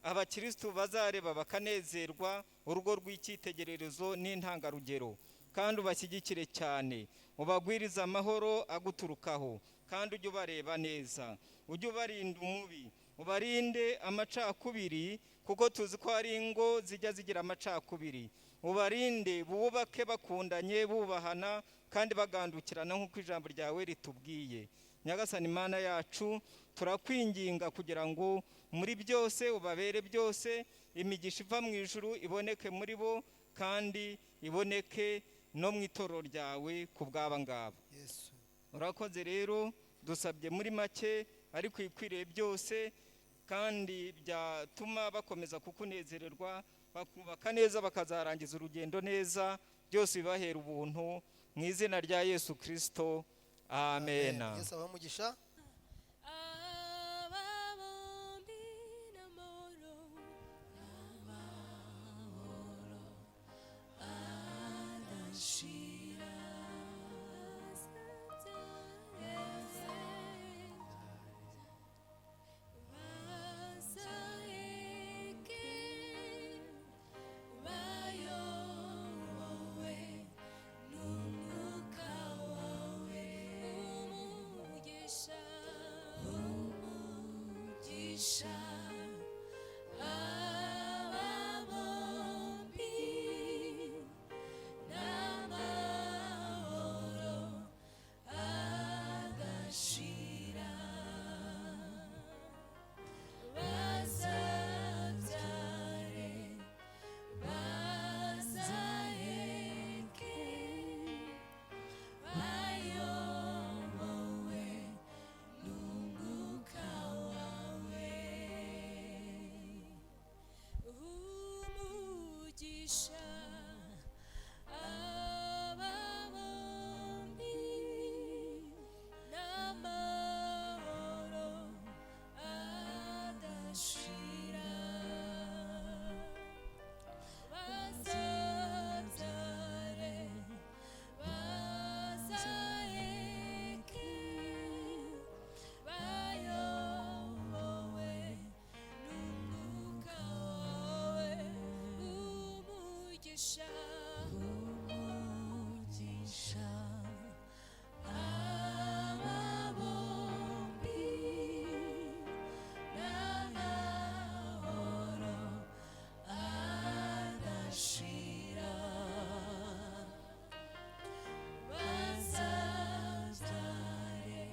abakirisitu bazareba bakanezerwa, urugo rw'icyitegererezo n'intangarugero. Kandi ubashyigikire cyane, ubagwiriza amahoro aguturukaho, kandi ujye ubareba neza, ujye ubarinda umubi, ubarinde amacakubiri, kuko tuzi ko hari ingo zijya zigira amacakubiri. Ubarinde bubake bakundanye, bubahana, kandi bagandukirana nk'uko ijambo ryawe ritubwiye. Nyagasani Imana yacu, turakwinginga kugira ngo muri byose ubabere byose, imigisha iva mu ijuru iboneke muri bo, kandi iboneke no mu itorero ryawe ku bw'aba ngaba. Urakoze rero, dusabye muri make ariko ikwiriye byose, kandi byatuma bakomeza kukunezererwa, bakubaka neza, bakazarangiza urugendo neza, byose bibahera ubuntu mu izina rya Yesu Kristo, amen. Yesu abahe umugisha. Umugisha umugisha aba bombi n'amahoro adashira bazabyare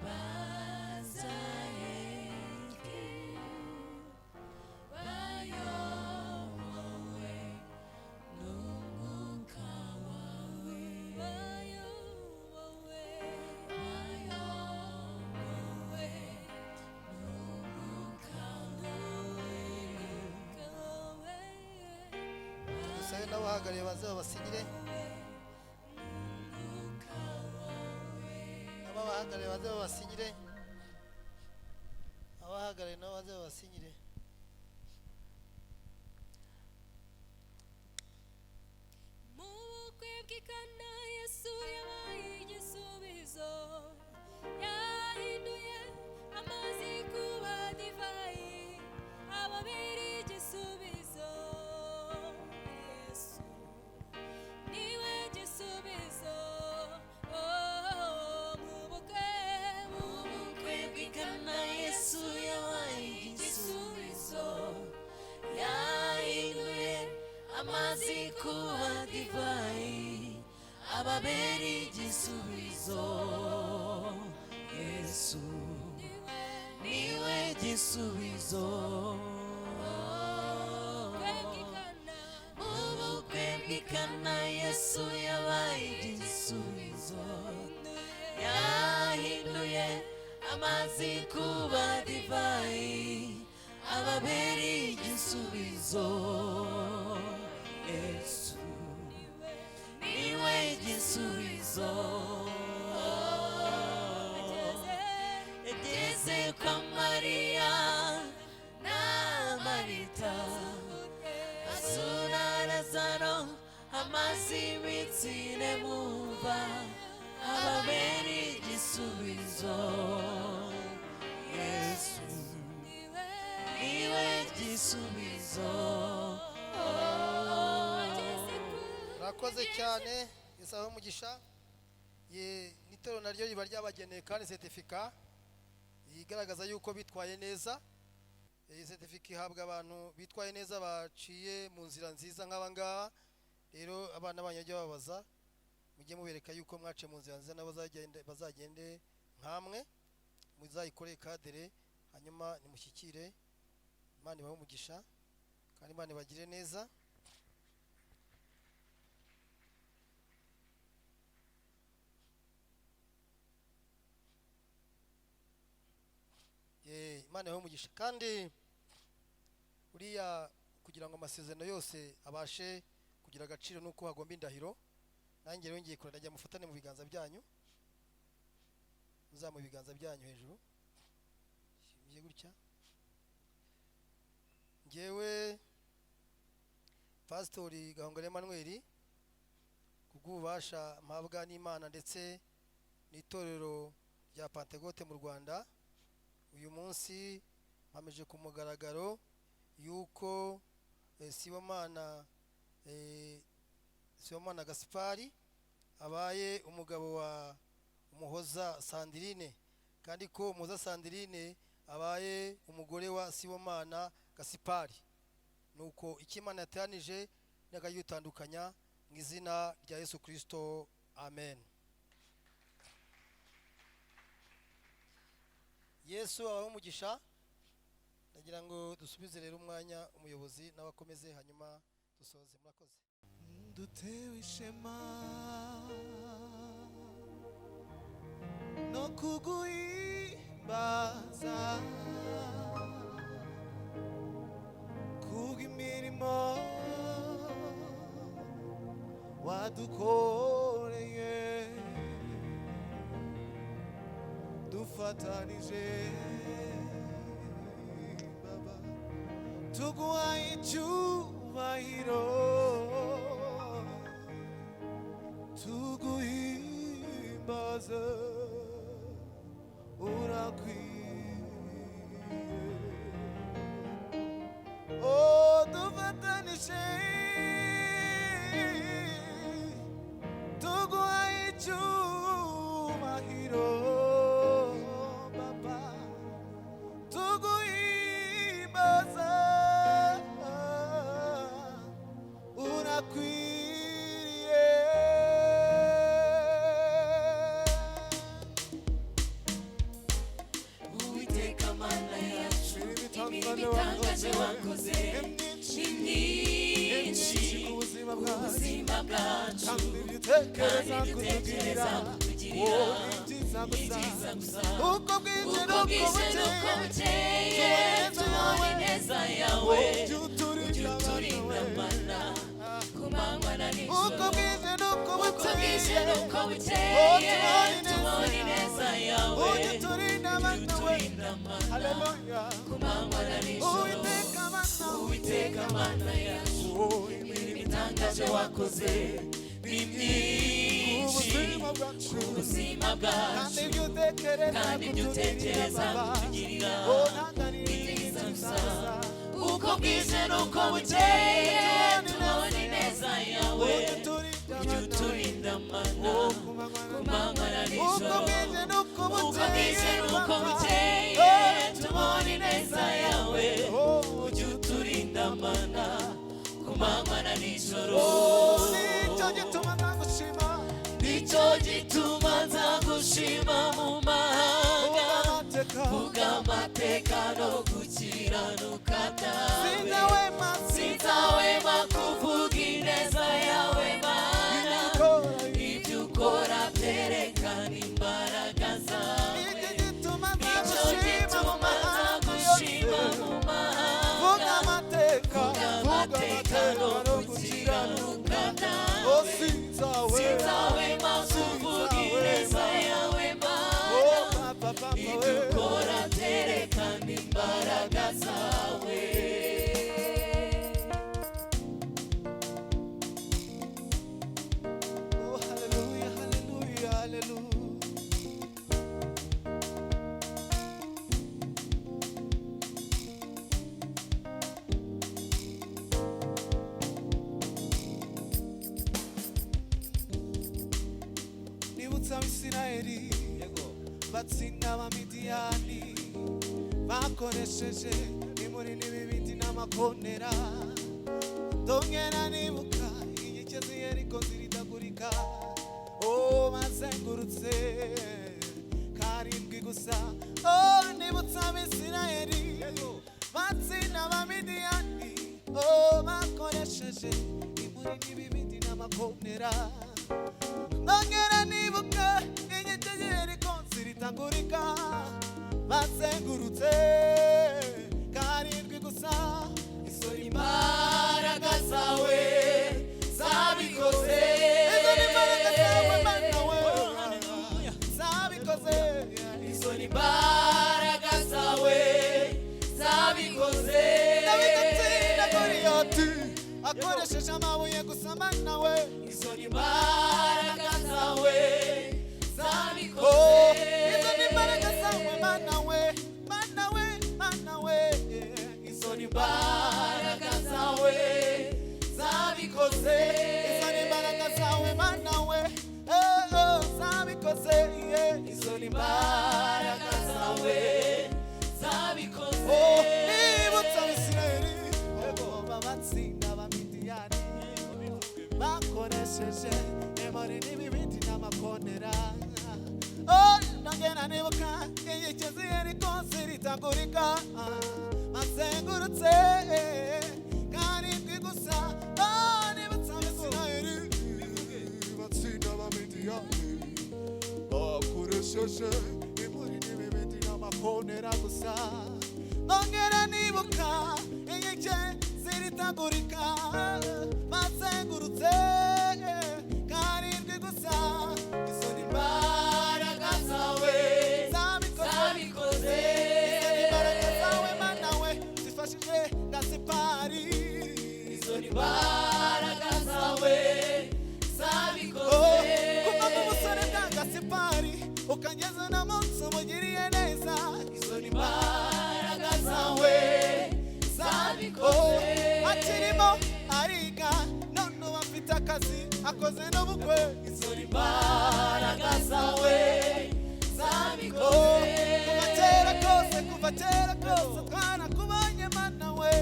bazaheke bayobowe n'umwuka wawe bayobowe n'umwuka wawe dusabe n'abahagarariye baze babasinyire abahagarariye baze babasinyire abahagarariye nabo baze babasinyire mu bukwe bw'ikana yesu yabaye igisubizo yahinduye amazi kuba divayi ababera igisubizo yesu niwe gisubizo mu bukwe bw'ikana yesu yabaye igisubizo yahinduye amazi kuba divayi ababera igisubizo yesu niwe gisubizo mu bukwe bw'ikana yesu yabaye igisubizo yahinduye amazi kuba divayi ababera igisubizo yesu niwe gisubizo yageze kwa mariya na marita asura lazaro amazi imitsire mumva ababera igisubizo yesu niwe gisubizo murakoze cyane yesaho umugisha n'itorero naryo riba ryabageneye kandi certificat igaragaza yuko bitwaye neza iyi certificat ihabwa abantu bitwaye neza baciye mu nzira nziza nk'aba ngaba rero abana banyu bajya babaza mujye mubereka yuko mwaciye mu nzira nziza nabo bazagende nkamwe muzayikoreye kadere hanyuma nimushyikire Imana ibahe umugisha kandi Imana ibagire neza Imana ibahe umugisha kandi uriya kugira ngo amasezerano yose abashe kugira agaciro nuko hagomba indahiro nanjye rero ngiye kurana njya mufatane mu biganza byanyu muzamu ibiganza byanyu hejuru shimiye gutya ngewe Pastori Gahongare Emmanuel kubw'ububasha mpabwa n'Imana ndetse n'itorero rya Pentecote mu Rwanda uyu munsi mpameje ku mugaragaro yuko Sibomana Gaspard abaye umugabo wa Umuhoza Sandrine kandi ko Umuhoza Sandrine abaye umugore wa Sibomana Gaspard nuko ikimana yateranije n'akayutandukanya mu izina rya Yesu Kristo amen. Yesu abaho umugisha ndagira ngo dusubize rero umwanya umuyobozi n'abakomeze hanyuma dusoze murakoze dutewe ishema no kuguhimbaza kubw'imirimo wadukoreye dufatanije baba tuguha icyubahiro tuguhimbaza urakwiye oh dufatanije imitangaje wakoze ni myinshi ku buzima bwacu kandi ibyo utekereza kutugirira ni byiza gusa uko bwije n'uko bukeye tubona ineza yawe ujya uturinda mana ku manywa na nijoro uko bwije n'uko bukeye tubona ineza yawe ujya uturinda mana ku manywa na nijoro uwiteka mana yacu imirimo itangaje wakoze ni myinshi ku buzima bwacu kandi ibyo utekereza kutugirira ni byiza gusa uko bwije n'uko bukeye tubona ineza yawe ujya uturinda mana ku manywa na nijoro uko bwije n'uko bukeye tubona ineza yawe ujya uturinda mana ku manywa na nijoro nicyo gituma nzagushima mu mahanga vuga amateka no gukiranuka byawe sinzahwema kuvuga ineza yawe mana ibyo ukora byerekana imbaraga zawe nicyo gituma nzagushima mu mahanga vuga amateka no gukiranuka byawe sinzahwema kuvuga ineza yawe mana ibyo ukora byerekana imbaraga zawe Abisirayeli batsinda abamidiyani bakoresheje imuri n'ibibindi n'amakonera ndongera nibuka inkike z'Yeriko ziridagurika bazengurutse karindwi gusa nibutsa Abisirayeli batsinda abamidiyani bakoresheje imuri n'ibibindi n'amakonera ndongera nibuka inkike z'Yeriko ziridagurika bazengurutse karindwi gusa izo imbaraga zawe zabikoze izo imbaraga zawe mana we zabikoze izo imbaraga zawe zabikoze ndabigutsinda Goliyati akoresheje amabuye gusa mana we izo imbaraga zawe zabikoze izo imbaraga zawe mana we mana we mana we izo imbaraga zawe zabikoze izo imbaraga zawe mana we zabikoze izo imbaraga zawe zabikoze nibutsa Abisirayeli babatsinda abamidiyani bakoresheje imuri n'ibibindi n'amakonera ndongera nibuka inkike z'Yeriko ziridagurika bazengurutse karindwi gusa nibutsa Abisirayeli batsinda abamidiyani bakoresheje imuri n'ibibindi n'amakonera gusa ndongera nibuka inkike ziridagurika bazengurutse karindwi gusa izo imbaraga zawe zabikoze izo imbaraga zawe mana we zifashije GASPARD izo imbaraga zawe zabikoze kuva mu busore bwa GASPARD ukangeza na munsi umugiriye neza izo imbaraga zawe zabikoze akirimo ariga none bafite akazi akoze n'ubukwe izo imbaraga zawe zabikoze kuva kera kose twarakubonye mana we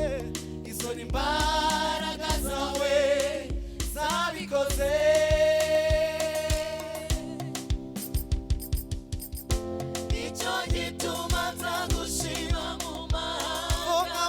izo imbaraga zawe zabikoze nicyo gituma nzagushima mu mahanga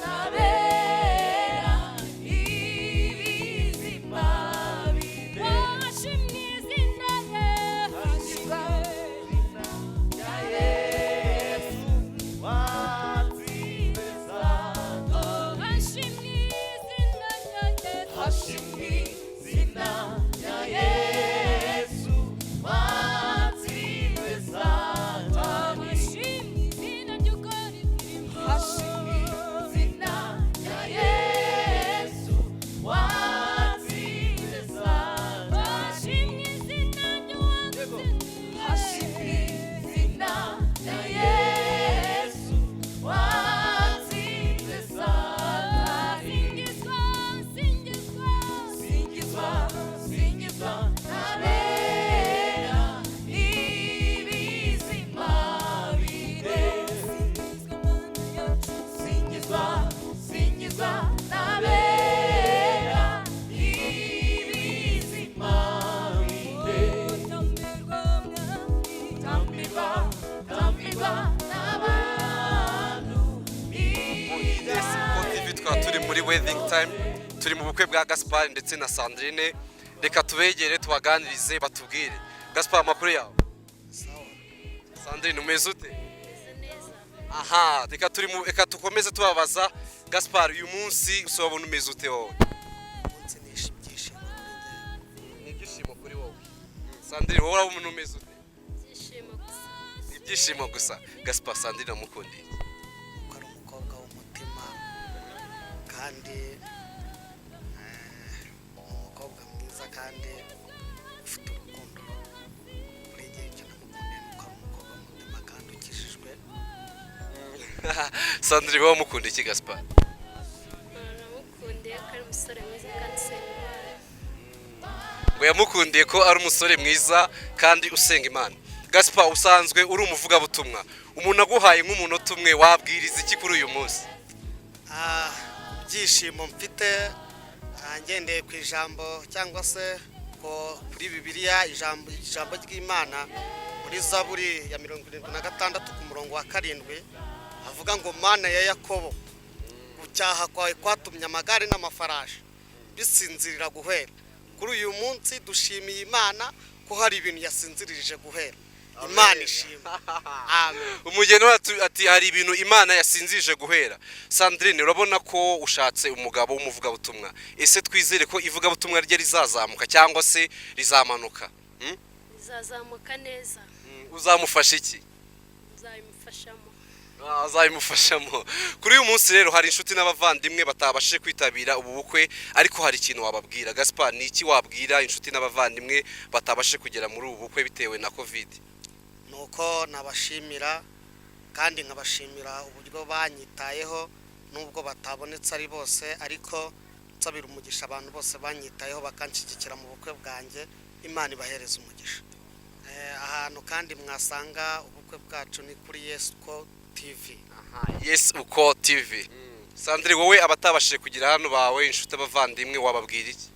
nabera ibizima bide washimye izina rya Yesu watsinza washimye izina rya Yesu watsinza turi muri wedding time, turi mu bukwe bwa Gaspard ndetse na Sandrine. Reka tubegere tubaganirize batubwire. Gaspard, amakuru yawe? Sandrine, umeze ute? Aha, reka tukomeze tubabaza. Gaspard, uyu munsi usobona umeze ute wowe? umunsi nishimye Ni ibyishimo kuri wowe. Sandrine, wowe urabona umeze ute? Ibyishimo gusa. Ibyishimo gusa. Gaspard, Sandrine amukundiye. ko ari umukobwa w'umutima kandi umukobwa mwiza kandi ufite urukundo. Kuri njye icyo namukundiye ni uko ari umukobwa w'umutima kandi ukijijwe. Sandrine, wowe umukunda iki Gaspard? Namukundiye ko ari umusore mwiza kandi usenga Imana. Ngo yamukundiye ko ari umusore mwiza kandi usenga Imana. Gaspard, usanzwe uri umuvugabutumwa. Umuntu aguhaye nk'umunota umwe wabwiriza iki kuri uyu munsi? Ibyishimo mfite ngendeye ku ijambo cyangwa se kuri Bibiliya, ijambo ry'Imana muri Zaburi ya 76 ku murongo wa 7 avuga ngo Mana ya Yakobo, gucyaha kwawe kwatumye amagare n'amafarashi bisinzirira guhera. Kuri uyu munsi dushimiye Imana ko hari ibintu yasinzirije guhera. Imana ishimwe. Amen. Umugeni ati hari ibintu Imana yasinzirije guhera. Sandrine, urabona ko ushatse umugabo w'umuvugabutumwa. Ese twizere ko ivugabutumwa rye rizazamuka cyangwa se rizamanuka? Rizazamuka neza. Uzamufasha iki? Uzabimufashamo. Azabimufashamo. Kuri uyu munsi rero hari inshuti n'abavandimwe batabashije kwitabira ubu bukwe, ariko hari ikintu wababwira. Gaspard, ni iki wabwira inshuti n'abavandimwe batabashije kugera muri ubu bukwe bitewe na Covid? Nuko nabashimira kandi nkabashimira uburyo banyitayeho, nubwo batabonetse ari bose, ariko nsabira umugisha abantu bose banyitayeho bakanshyigikira mu bukwe bwanjye. Imana ibahereza umugisha. Ahantu kandi mwasanga ubukwe bwacu ni kuri Yes Uko TV. Yes Uko TV. Sandrine, wowe abatabashije kugira hano bawe inshuti abavandimwe wababwira iki?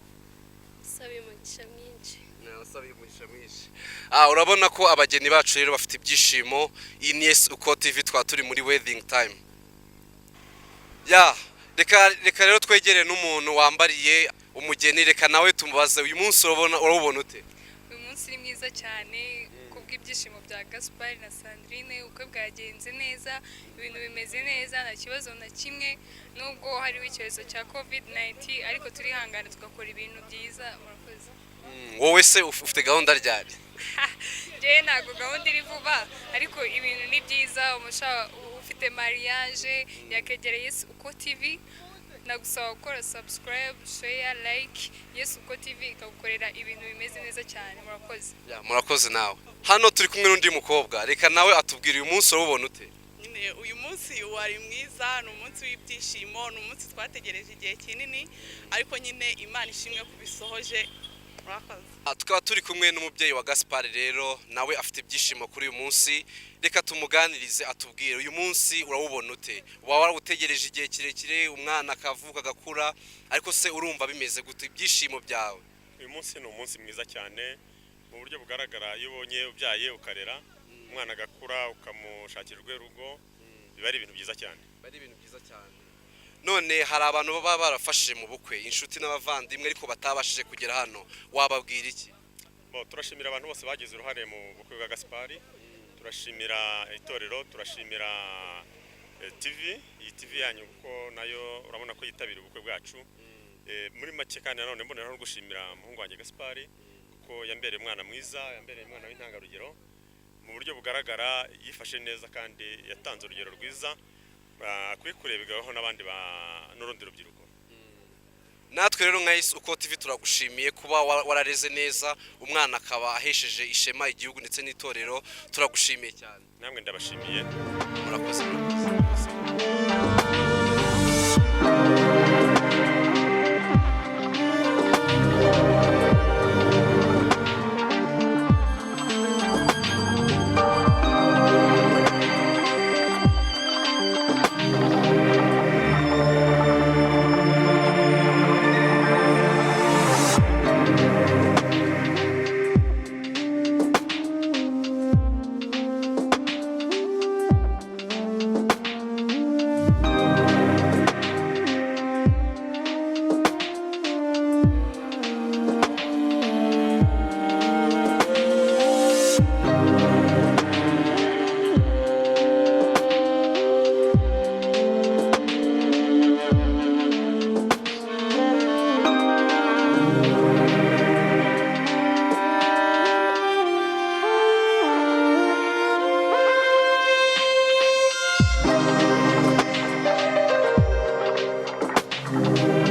Sabi umugisha mwinshi. Sabi umugisha mwinshi. Urabona ko abageni bacu rero bafite ibyishimo. Iyi ni Yes Uko TV, twa turi muri wedding time. Reka rero twegere n'umuntu wambariye umugeni. Reka nawe tumubaze uyu munsi urabona ute? Uyu munsi ni mwiza cyane kubw'ibyishimo bya Gaspard na Sandrine. Uko bwagenze neza, ibintu bimeze neza, nta kibazo na kimwe, nubwo hariho icyorezo cya COVID-19, ariko turihangana tugakora ibintu byiza. Murakoze. Wowe se ufite gahunda ryari? Njyewe ntabwo gahunda iri vuba, ariko ibintu ni byiza. Ufite mariage yakegereye Yes Uko TV, nagusaba gukora subscribe, share, like. Yes Uko TV ikagukorera ibintu bimeze neza cyane. Murakoze. Murakoze nawe. Hano turi kumwe n'undi mukobwa. Reka nawe atubwire uyu munsi urabona ute? Uyu munsi wari mwiza, ni umunsi w'ibyishimo, ni umunsi twategereje igihe kinini, ariko nyine Imana ishimwe kubisohoje. Tukaba turi kumwe n'umubyeyi wa Gaspard rero, nawe afite ibyishimo kuri uyu munsi. Reka tumuganirize atubwire uyu munsi urawubona ute? Uba warawutegereje igihe kirekire, umwana akavuka agakura, ariko se urumva bimeze gute ibyishimo byawe? Uyu munsi ni umunsi mwiza cyane mu buryo bugaragara. Iyo ubonye ubyaye ukarera umwana agakura ukamushakira urugo, biba ari ibintu byiza cyane. Bari ibintu byiza cyane. none hari abantu baba barafashije mu bukwe inshuti n'abavandimwe ariko batabashije kugera hano wababwira iki? Turashimira abantu bose bagize uruhare mu bukwe bwa Gaspari, turashimira itorero, turashimira TV, iyi TV yanyu kuko nayo urabona ko yitabira ubukwe bwacu. Muri make kandi nanone mbonera no gushimira umuhungu wanjye Gaspari kuko yambereye umwana mwiza, yambereye umwana w'intangarugero mu buryo bugaragara, yifashe neza kandi yatanze urugero rwiza akwiye kureberwaho n'abandi n'urundi rubyiruko. Natwe rero nka Uko TV turagushimiye kuba warareze neza umwana akaba ahesheje ishema igihugu ndetse n'itorero, turagushimiye cyane. Namwe ndabashimiye, murakoze. Thank you.